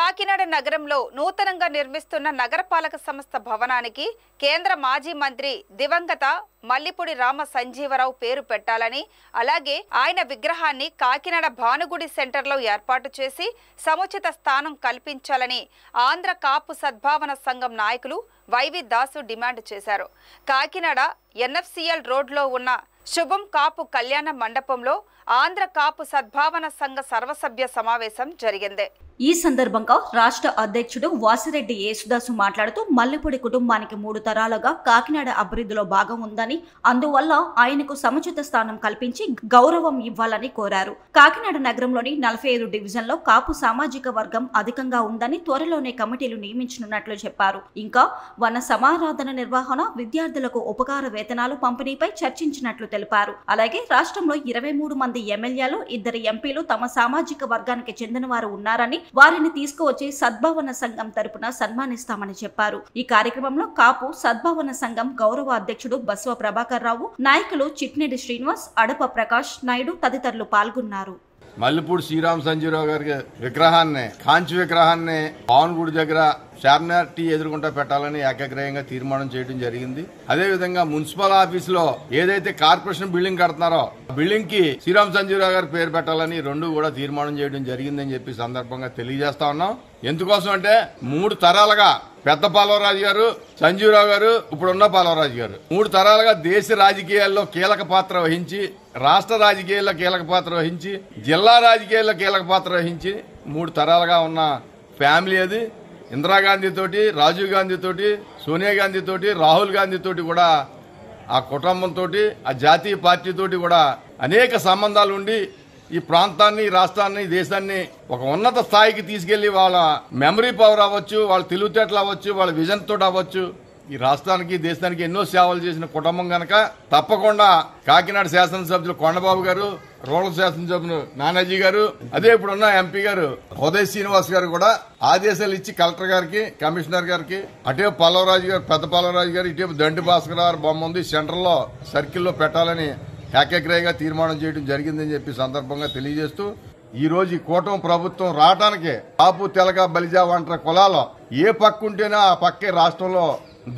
కాకినాడ నగరంలో నూతనంగా నిర్మిస్తున్న నగరపాలక సంస్థ భవనానికి కేంద్ర మాజీ మంత్రి దివంగత మల్లిపూడి రామ సంజీవరావు పేరు పెట్టాలని, అలాగే ఆయన విగ్రహాన్ని కాకినాడ భానుగుడి సెంటర్లో ఏర్పాటు చేసి సముచిత స్థానం కల్పించాలని ఆంధ్ర కాపు సద్భావన సంఘం నాయకులు వైవి దాసు డిమాండ్ చేశారు. కాకినాడ ఎన్ఎఫ్సిఎల్ రోడ్లో ఉన్న శుభం కాపు కళ్యాణ మండపంలో ఆంధ్ర కాపు సద్భావన సంఘ సర్వసభ్య సమావేశం జరిగింది. ఈ సందర్భంగా రాష్ట్ర అధ్యక్షుడు వాసిరెడ్డి యేసుదాసు మాట్లాడుతూ మల్లిపూడి కుటుంబానికి 3 తరాలుగా కాకినాడ అభివృద్ధిలో భాగం ఉందని, అందువల్ల ఆయనకు సముచిత స్థానం కల్పించి గౌరవం ఇవ్వాలని కోరారు. కాకినాడ నగరంలోని 45 డివిజన్లో కాపు సామాజిక వర్గం అధికంగా ఉందని త్వరలోనే కమిటీలు నియమించనున్నట్లు చెప్పారు. ఇంకా వన సమారాధన నిర్వహణ, విద్యార్థులకు ఉపకార వేతనాలు పంపిణీపై చర్చించినట్లు తెలిపారు. అలాగే రాష్ట్రంలో 23 మంది ఎమ్మెల్యేలు, 2 ఎంపీలు తమ సామాజిక వర్గానికి చెందిన వారు ఉన్నారని, వారిని తీసుకువచ్చి సద్భావన సంఘం తరపున సన్మానిస్తామని చెప్పారు. ఈ కార్యక్రమంలో కాపు సద్భావన సంఘం గౌరవ అధ్యక్షుడు బస్వ ప్రభాకర్ రావు, నాయకులు చిట్నేడి శ్రీనివాస్, అడప ప్రకాష్ నాయుడు తదితరులు పాల్గొన్నారు. మల్లిపూడి శ్రీరామ సంజీవరావు గారి విగ్రహాన్ని, కాంచి విగ్రహాన్ని భానుగుడి దగ్గర చార్మినార్ టీ ఎదుర్కొంటా పెట్టాలని ఏకగ్రహంగా తీర్మానం చేయడం జరిగింది. అదేవిధంగా మున్సిపల్ ఆఫీస్ లో ఏదైతే కార్పొరేషన్ బిల్డింగ్ కడుతున్నారో బిల్డింగ్ కి శ్రీరామ సంజీవరావు గారి పేరు పెట్టాలని 2 కూడా తీర్మానం చేయడం జరిగిందని చెప్పి సందర్భంగా తెలియజేస్తా ఉన్నాం. ఎందుకోసం అంటే 3 తరాలుగా పెద్ద పాలవరాజు గారు, సంజీవరావు గారు, ఇప్పుడున్న పాలవరాజు గారు 3 తరాలుగా దేశ రాజకీయాల్లో కీలక పాత్ర వహించి, రాష్ట్ర రాజకీయాల్లో కీలక పాత్ర వహించి, జిల్లా రాజకీయాల్లో కీలక పాత్ర వహించి 3 తరాలుగా ఉన్న ఫ్యామిలీ అది. ఇందిరాగాంధీ తోటి, రాజీవ్ గాంధీ తోటి, సోనియా గాంధీ తోటి, రాహుల్ గాంధీ తోటి కూడా ఆ కుటుంబంతో, ఆ జాతీయ పార్టీ తోటి కూడా అనేక సంబంధాలు ఉండి ఈ ప్రాంతాన్ని, రాష్ట్రాన్ని, దేశాన్ని ఒక ఉన్నత స్థాయికి తీసుకెళ్లి వాళ్ళ మెమరీ పవర్ అవ్వచ్చు, వాళ్ళ తెలివితేటలు అవ్వచ్చు, వాళ్ళ విజన్ తోటి అవ్వచ్చు, ఈ రాష్ట్రానికి, దేశానికి ఎన్నో సేవలు చేసిన కుటుంబం గనక తప్పకుండా కాకినాడ శాసనసభ్యులు కొండబాబు గారు, రూరల్ శాసనసభ్యులు నానాజీ గారు, అదే ఇప్పుడున్న ఎంపీ గారు ఉదయ్ శ్రీనివాస్ గారు కూడా ఆదేశాలు ఇచ్చి కలెక్టర్ గారికి, కమిషనర్ గారికి, అటేపు పల్లవరాజు గారు, పెద్ద పల్లవరాజు గారు, ఇటేపు దండి భాస్కర్ గారు బొమ్మ ఉంది సెంటర్ లో సర్కిల్లో పెట్టాలని ఏకగ్రహంగా తీర్మానం చేయడం జరిగిందని చెప్పి సందర్భంగా తెలియజేస్తూ, ఈ రోజు ఈ కూటమి ప్రభుత్వం రావడానికి కాపు, తెలగ, బలిజ, ఒంటరి కులాలు ఏ పక్క ఉంటేనే ఆ పక్కే రాష్ట్రంలో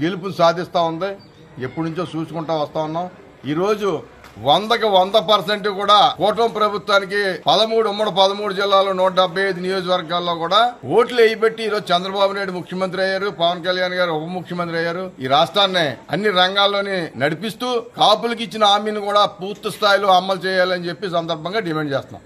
గెలుపును సాధిస్తా ఉంది. ఎప్పటి నుంచో చూసుకుంటా వస్తా ఉన్నాం. ఈ రోజు 100కి 100% కూడా కూటమి ప్రభుత్వానికి 13 జిల్లాలో 175 నియోజకవర్గాల్లో కూడా ఓట్లు వేయబెట్టి ఈరోజు చంద్రబాబు నాయుడు ముఖ్యమంత్రి అయ్యారు, పవన్ కళ్యాణ్ గారు ఉప ముఖ్యమంత్రి అయ్యారు. ఈ రాష్ట్రాన్ని అన్ని రంగాల్లోని నడిపిస్తూ కాపులకు ఇచ్చిన హామీని కూడా పూర్తి స్థాయిలో అమలు చేయాలని చెప్పి సందర్భంగా డిమాండ్ చేస్తున్నాం.